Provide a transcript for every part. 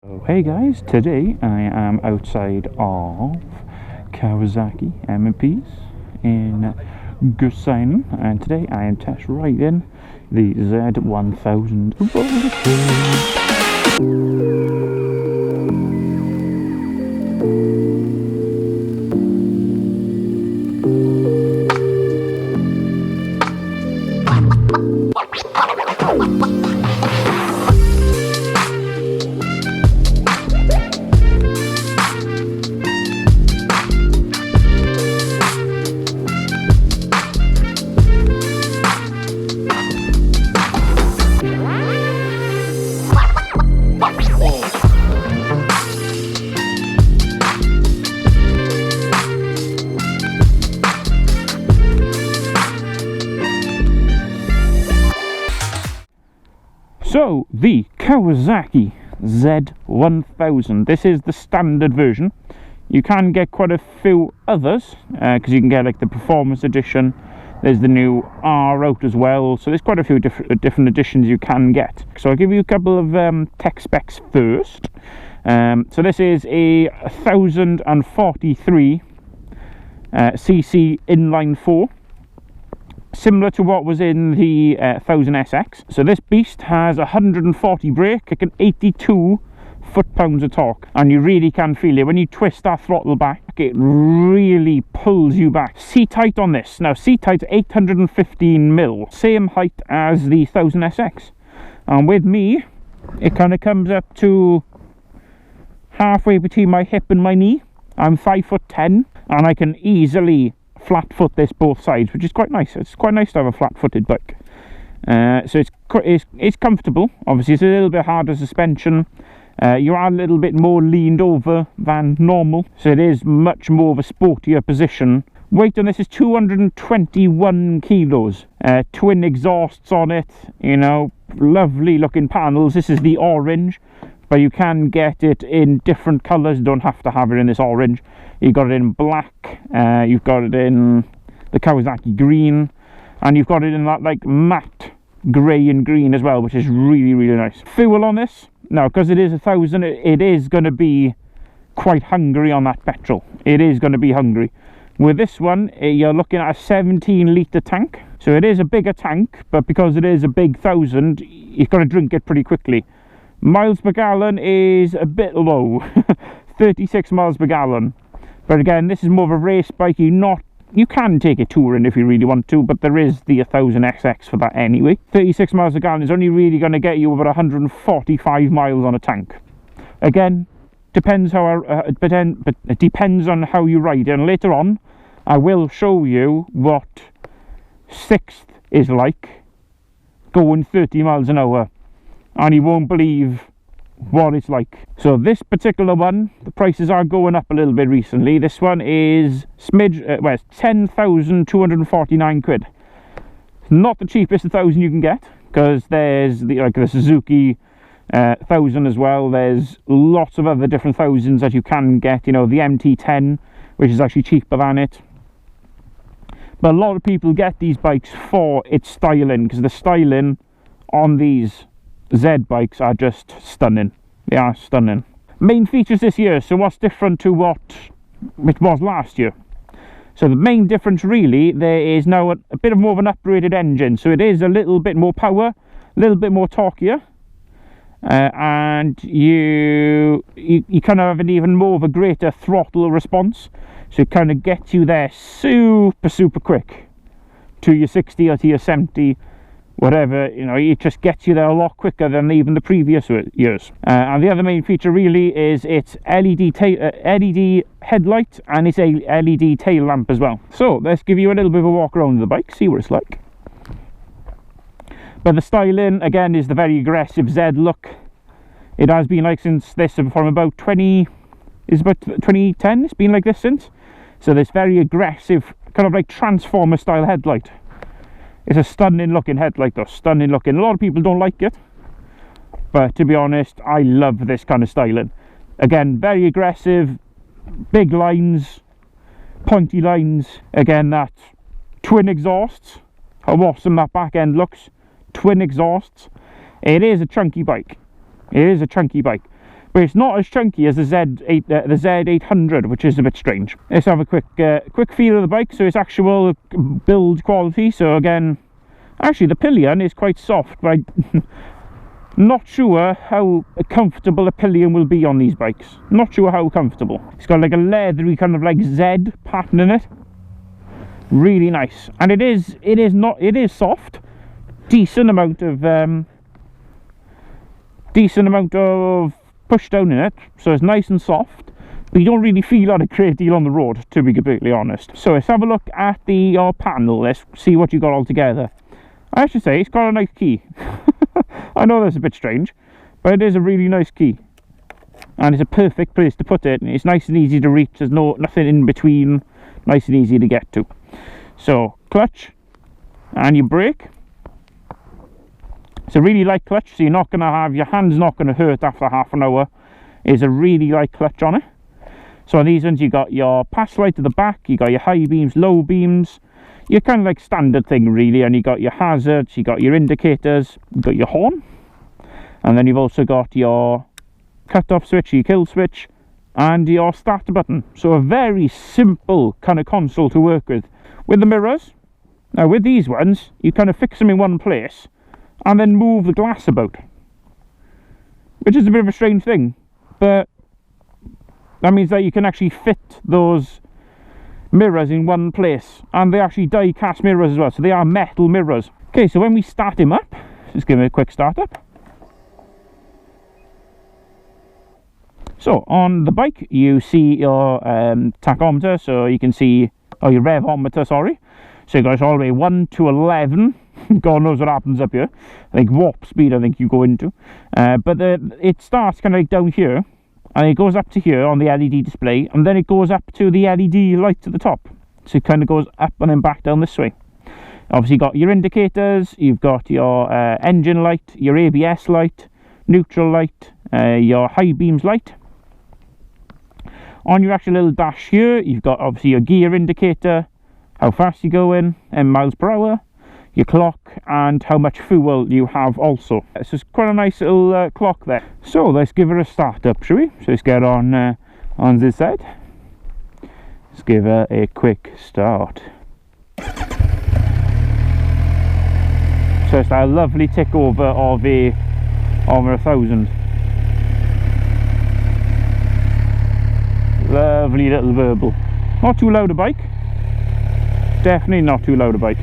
Oh, hey guys, today I am outside of Kawasaki M&Ps in Gussein, and today I am test riding the Z1000 So, the Kawasaki Z1000, this is the standard version. You can get quite a few others, because you can get like the Performance Edition. There's the new R out as well, so there's quite a few different editions you can get. So I'll give you a couple of tech specs first. So this is a 1043 cc inline 4. Similar to what was in the 1000SX. So this beast has 140 brake, it can 82 foot-pounds of torque, and you really can feel it when you twist that throttle back. It really pulls you back. Seat height on this, now seat height 815mm, same height as the 1000SX, and with me it kind of comes up to halfway between my hip and my knee. I'm 5'10", and I can easily flat foot this both sides, which is quite nice. It's quite nice to have a flat footed bike. So it's comfortable. Obviously it's a little bit harder suspension. You are a little bit more leaned over than normal, so it is much more of a sportier position. Weight on this is 221 kilos. Twin exhausts on it, you know, lovely looking panels. This is the orange, but you can get it in different colours. You don't have to have it in this orange. You've got it in black, you've got it in the Kawasaki green, and you've got it in that like matte grey and green as well, which is really, really nice. Fuel on this, now because it is 1000, it is going to be quite hungry on that petrol. It is going to be hungry. With this one, you're looking at a 17 litre tank. So it is a bigger tank, but because it is a big 1000, you've got to drink it pretty quickly. Miles per gallon is a bit low, 36 miles per gallon. But again, this is more of a race bike. You can take it touring if you really want to, but there is the 1000SX for that anyway. 36 miles per gallon is only really going to get you about 145 miles on a tank. Again, depends but it depends on how you ride it. And later on, I will show you what 6th is like going 30 miles an hour, and you won't believe what it's like. So this particular one, the prices are going up a little bit recently. This one is well, it's 10,249 quid. Not the cheapest 1000 you can get, because there's the Suzuki 1000 as well. There's lots of other different 1000s that you can get, you know, the MT10, which is actually cheaper than it. But a lot of people get these bikes for its styling, because the styling on these Z bikes are just stunning. They are stunning. Main features this year, so what's different to what it was last year? So the main difference really, there is now a bit of more of an upgraded engine, so it is a little bit more power, a little bit more torquier, and you kind of have an even more of a greater throttle response, so it kind of gets you there super quick to your 60 or to your 70, whatever, you know. It just gets you there a lot quicker than even the previous years. And the other main feature really is its LED headlight, and its a LED tail lamp as well. So let's give you a little bit of a walk around the bike, see what it's like. But the styling again is the very aggressive Z look. It has been like since this, from about 2010 it's been like this since. So this very aggressive kind of like transformer style headlight. It's a stunning looking headlight though, stunning looking. A lot of people don't like it, but to be honest, I love this kind of styling. Again, very aggressive, big lines, pointy lines. Again, that twin exhausts, how awesome that back end looks. Twin exhausts. It is a chunky bike. It is a chunky bike. but it's not as chunky as the Z800, which is a bit strange. Let's have a quick feel of the bike. So it's actual build quality. So again, actually the pillion is quite soft, but I'm not sure how comfortable a pillion will be on these bikes. Not sure how comfortable. It's got like a leathery kind of like Z pattern in it. Really nice, and it is soft. Decent amount of push down in it, so it's nice and soft, but you don't really feel that a great deal on the road, to be completely honest. So let's have a look at the panel. Let's see what you got all together. I should say it's got a nice key. I know that's a bit strange, but it is a really nice key, and it's a perfect place to put it. It's nice and easy to reach. There's nothing in between. Nice and easy to get to. So clutch and your brake. It's a really light clutch, so you're not going to have your hands not going to hurt after half an hour. It's a really light clutch on it. So on these ones, you got your pass light at the back, you got your high beams, low beams, your kind of like standard thing really, and you got your hazards, you got your indicators, you got your horn, and then you've also got your cut-off switch, your kill switch, and your start button. So a very simple kind of console to work with. With the mirrors, now with these ones, you kind of fix them in one place and then move the glass about, which is a bit of a strange thing, but that means that you can actually fit those mirrors in one place, and they're actually die cast mirrors as well, so they are metal mirrors. Okay, so when we start him up, just give him a quick start up. So on the bike you see your tachometer, so you can see, or your revometer, sorry. So it goes all the way 1 to 11. God knows what happens up here. I think warp speed I think you go into. But it starts kind of like down here, and it goes up to here on the LED display, and then it goes up to the LED light at the top. So it kind of goes up and then back down this way. Obviously you've got your indicators, you've got your engine light, your ABS light, neutral light, your high beams light. On your actual little dash here, you've got obviously your gear indicator, how fast you're going, and miles per hour, your clock, and how much fuel you have also. So it's quite a nice little clock there. So let's give her a start up, shall we? So let's get on this side. Let's give her a quick start. So it's that lovely tick over of a 1000. Lovely little verbal. Not too loud a bike. Definitely not too loud a bike.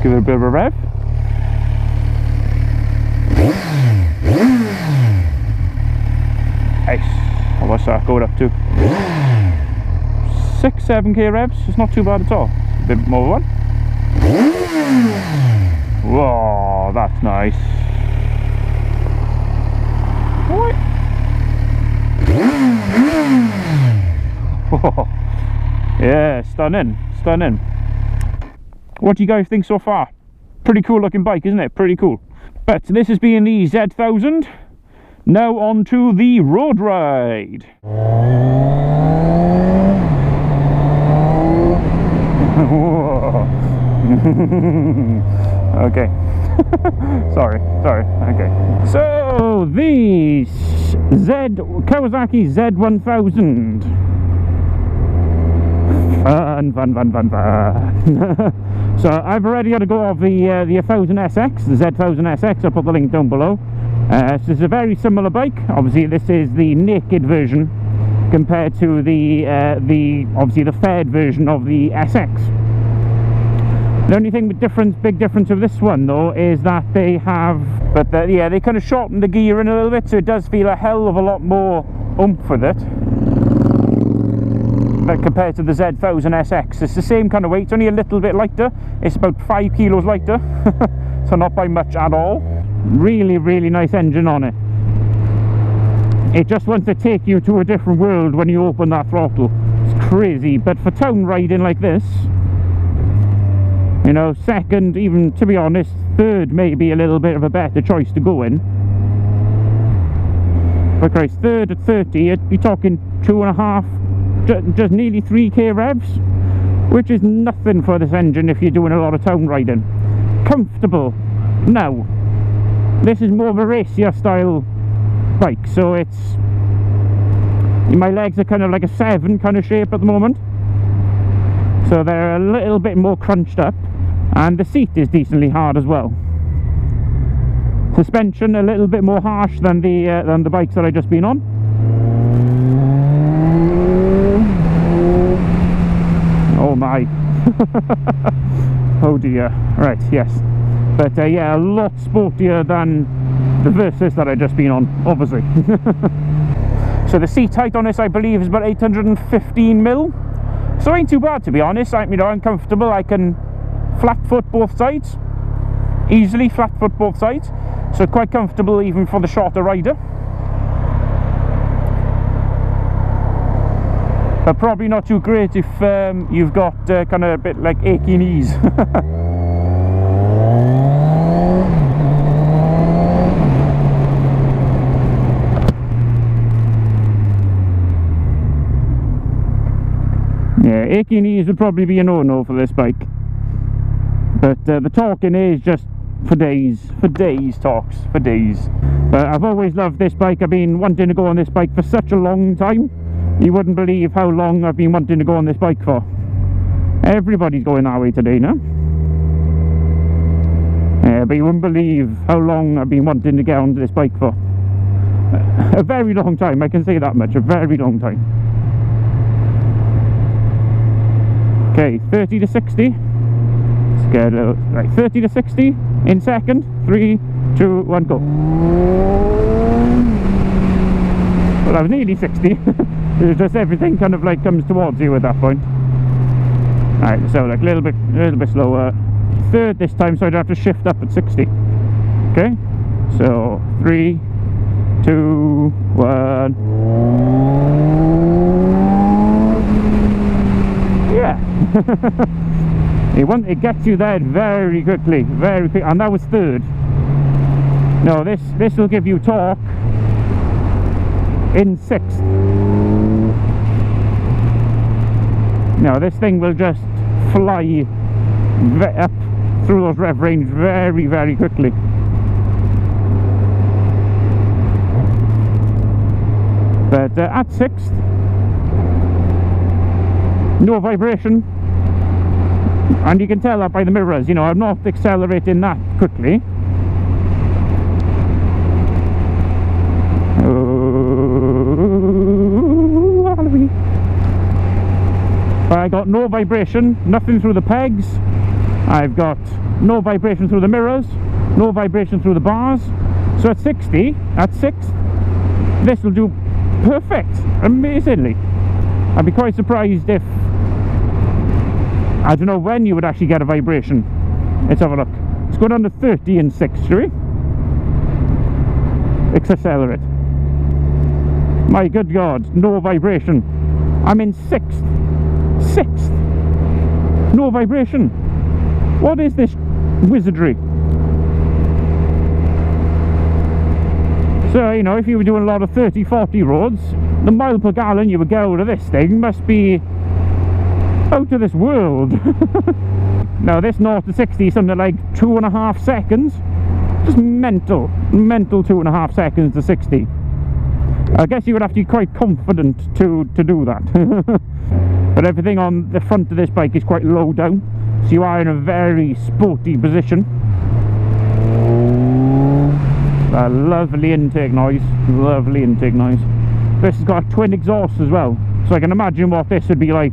Give it a bit of a rev. Nice. What's that going up to? 6-7k revs. It's not too bad at all. A bit more one. Whoa, that's nice. What? Oh, yeah, stunning, stunning. What do you guys think so far? Pretty cool looking bike, isn't it? Pretty cool. But this has been the Z1000. Now on to the road ride. Okay. sorry, okay. So the Kawasaki Z1000. Fun. So I've already got to go of the 1000SX, the Z1000SX. I'll put the link down below. So it's a very similar bike. Obviously this is the naked version compared to the obviously the fed version of the SX. The only thing with big difference of this one though is that they have, yeah, they kind of shortened the gear in a little bit, so it does feel a hell of a lot more oomph with it. But compared to the Z1000SX, it's the same kind of weight, it's only a little bit lighter. It's about 5 kilos lighter, so not by much at all. Really, really nice engine on it. It just wants to take you to a different world when you open that throttle. It's crazy, but for town riding like this, you know, second, even to be honest, third may be a little bit of a better choice to go in. But Christ, third at 30, you're talking 2.5, just nearly 3k revs, which is nothing for this engine if you're doing a lot of town riding. Comfortable, no. This is more of a racier style bike, so it's, my legs are kind of like a 7 kind of shape at the moment, so they're a little bit more crunched up, and the seat is decently hard as well. Suspension a little bit more harsh than the bikes that I've just been on. Oh my. Oh dear. Right, yes. But yeah, a lot sportier than the Versys that I've just been on, obviously. So the seat height on this, I believe, is about 815mm. So ain't too bad, to be honest. I'm comfortable. I can flat foot both sides. Easily flat foot both sides. So quite comfortable even for the shorter rider. But probably not too great if you've got kind of a bit like achy knees. Yeah, achy knees would probably be a no-no for this bike. But the torquing is just for days talks, for days. But I've always loved this bike. I've been wanting to go on this bike for such a long time. You wouldn't believe how long I've been wanting to go on this bike for. Everybody's going that way today now. Yeah, but you wouldn't believe how long I've been wanting to get onto this bike for. A very long time, I can say that much, a very long time. Okay, 30 to 60. Scared a little. Right, 30 to 60 in second. 3, 2, 1, go. Well, I was nearly 60. It's just everything kind of like comes towards you at that point. Alright, so like a little bit slower. Third this time, so I'd have to shift up at 60. Okay, so 3, 2, 1. Yeah. It gets you there very quickly, and that was third. No, this will give you torque in 6th. No, this thing will just fly up through those rev range very, very quickly. But at 6th, no vibration, and you can tell that by the mirrors. You know, I'm not accelerating that quickly. But I got no vibration, nothing through the pegs. I've got no vibration through the mirrors, no vibration through the bars. So at 60, at 6th, this will do perfect, amazingly. I'd be quite surprised if, I don't know when you would actually get a vibration. Let's have a look. Let's go down to 30 in 6th, shall we? Let's accelerate. My good God, no vibration. I'm in 6th. 6th. No vibration. What is this wizardry? So, you know, if you were doing a lot of 30, 40 roads, the mile per gallon you would get out of this thing must be out of this world. Now this 0 to 60 is something like 2.5 seconds. Just mental 2.5 seconds to 60. I guess you would have to be quite confident to do that. But everything on the front of this bike is quite low down, so you are in a very sporty position. A lovely intake noise, lovely intake noise. This has got a twin exhaust as well, so I can imagine what this would be like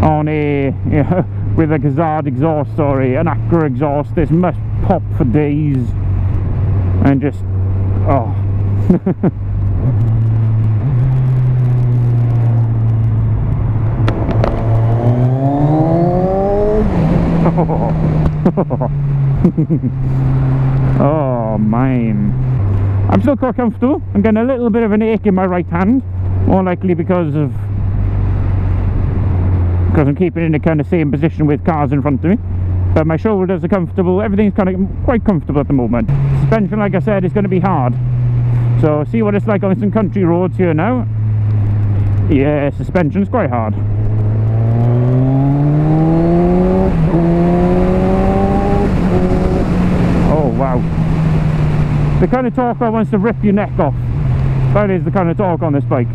on a, you know, with a Gazard exhaust or an Acura exhaust. This must pop for days and just, oh. Oh, mine. I'm still quite comfortable. I'm getting a little bit of an ache in my right hand, more likely because I'm keeping in the kind of same position with cars in front of me. But my shoulders are comfortable. Everything's kind of quite comfortable at the moment. Suspension, like I said, is going to be hard. So see what it's like on some country roads here now. Yeah, suspension's quite hard. Oh wow. The kind of torque that wants to rip your neck off. That is the kind of torque on this bike.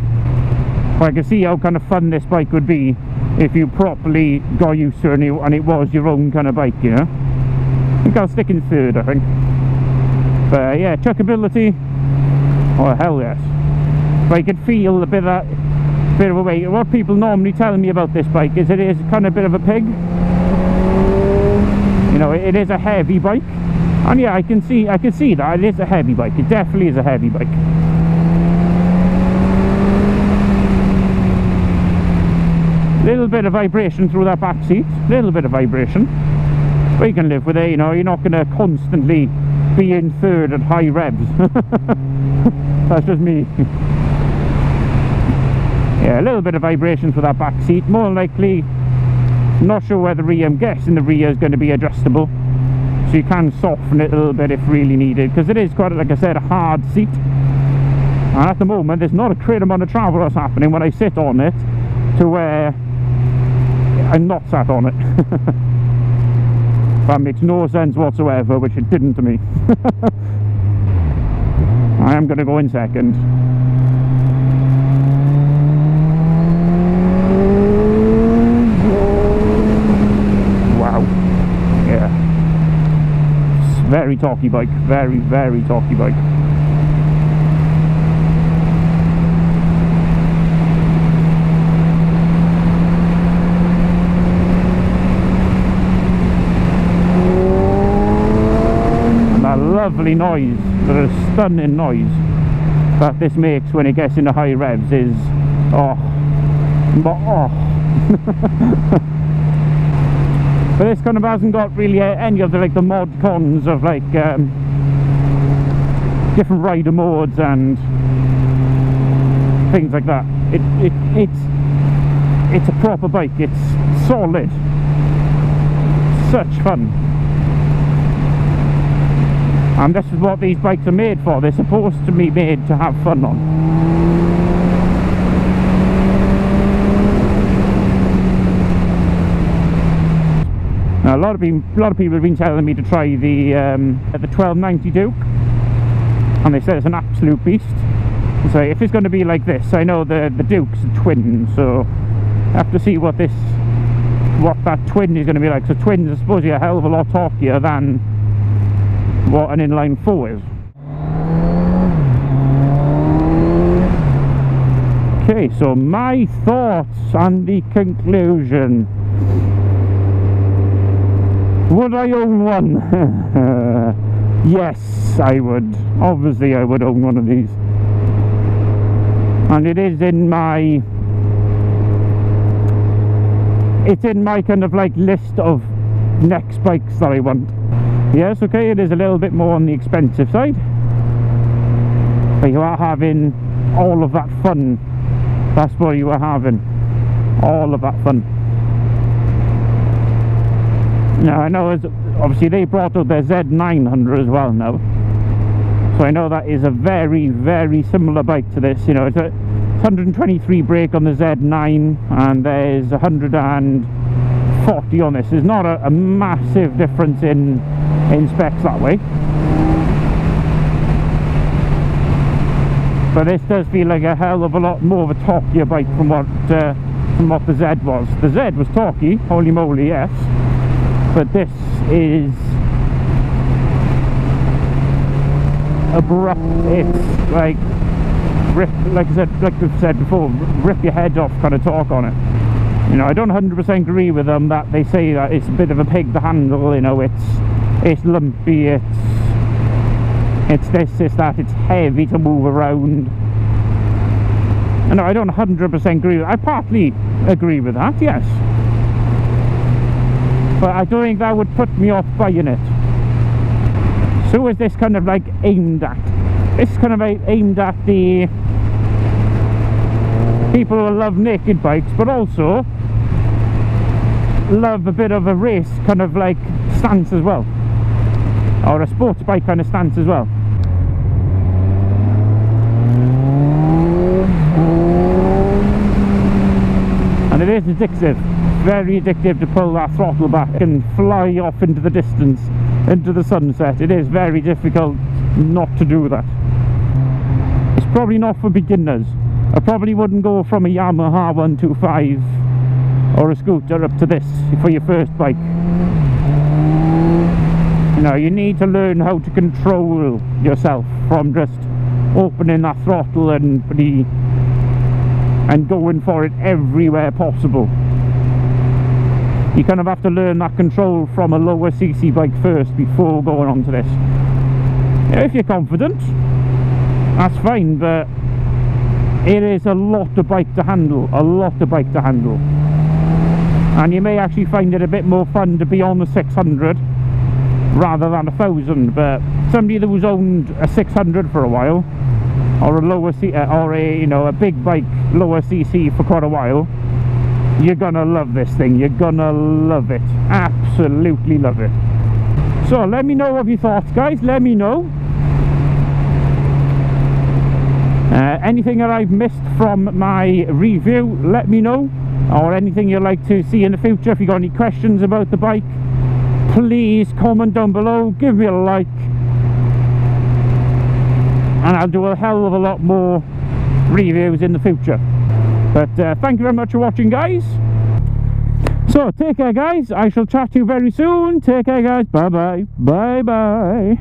But I can see how kind of fun this bike would be if you properly got used to it and it was your own kind of bike, you know. I think I'll stick in third, I think. But yeah, chuckability, oh hell yes. But you can feel a bit of a weight. What people normally tell me about this bike is it is kind of a bit of a pig. You know, it is a heavy bike. And yeah, I can see that it is a heavy bike. It definitely is a heavy bike. Little bit of vibration through that back seat, little bit of vibration, but you can live with it. You know, you're not going to constantly be in third at high revs. That's just me. Yeah, a little bit of vibration through that back seat. More likely, not sure where the rear. I'm guessing the rear is going to be adjustable, so you can soften it a little bit if really needed, because it is quite, like I said, a hard seat. And at the moment, there's not a great amount of travel that's happening when I sit on it to where I'm not sat on it. That makes no sense whatsoever, which it didn't to me. I am going to go in second. Wow. Yeah. Very talky bike. Very, very talky bike. Lovely noise, the stunning noise that this makes when it gets into high revs is But this kind of hasn't got really any of the mod cons of different rider modes and things like that. It's a proper bike. It's solid, such fun. And this is what these bikes are made for. They're supposed to be made to have fun on. Now, a lot of people have been telling me to try the 1290 Duke, and they said it's an absolute beast. So if it's going to be like this, I know the Duke's a twin, so I have to see what that twin is going to be like. So twins are supposed to be a hell of a lot torquier than what an inline 4 is. Okay, so my thoughts and the conclusion. Would I own one? Yes, I would. Obviously I would own one of these. And it is in my kind of list of next bikes that I want. Yes, okay, it is a little bit more on the expensive side, but you are having all of that fun. That's what you are having, all of that fun. Now I know obviously they brought out their Z900 as well now, so I know that is a very, very similar bike to this. You know, it's a 123 brake on the Z9 and there's 140 on this. There's not a massive difference in specs that way, but this does feel like a hell of a lot more of a torquier bike from what the Z was. The Z was torquey, holy moly, yes, but this is abrupt. It's like rip, like we've said before, rip your head off kind of torque on it. You know, I don't 100% agree with them that they say that it's a bit of a pig to handle. You know, it's lumpy, it's this, it's that, it's heavy to move around. And I don't 100% agree with, I partly agree with that, yes, but I don't think that would put me off buying it. So is this kind of aimed at? This is kind of aimed at the people who love naked bikes, but also love a bit of a race kind of stance as well, or a sports bike kind of stance as well. And it is addictive, very addictive to pull that throttle back and fly off into the distance, into the sunset. It is very difficult not to do that. It's probably not for beginners. I probably wouldn't go from a Yamaha 125 or a scooter up to this for your first bike. You know, you need to learn how to control yourself from just opening that throttle and going for it everywhere possible. You kind of have to learn that control from a lower cc bike first before going on to this. If you're confident, that's fine, but it is a lot of bike to handle, and you may actually find it a bit more fun to be on the 600 rather than a 1000. But somebody who's owned a 600 for a while, or a lower or a, you know, a big bike, lower cc for quite a while, you're gonna love this thing. You're gonna love it, absolutely love it. So let me know of your thoughts, guys. Let me know anything that I've missed from my review. Let me know, or anything you'd like to see in the future. If you got any questions about the bike, please comment down below, give me a like, and I'll do a hell of a lot more reviews in the future. But thank you very much for watching, guys. So take care, guys. I shall chat to you very soon. Take care, guys. Bye bye. Bye bye.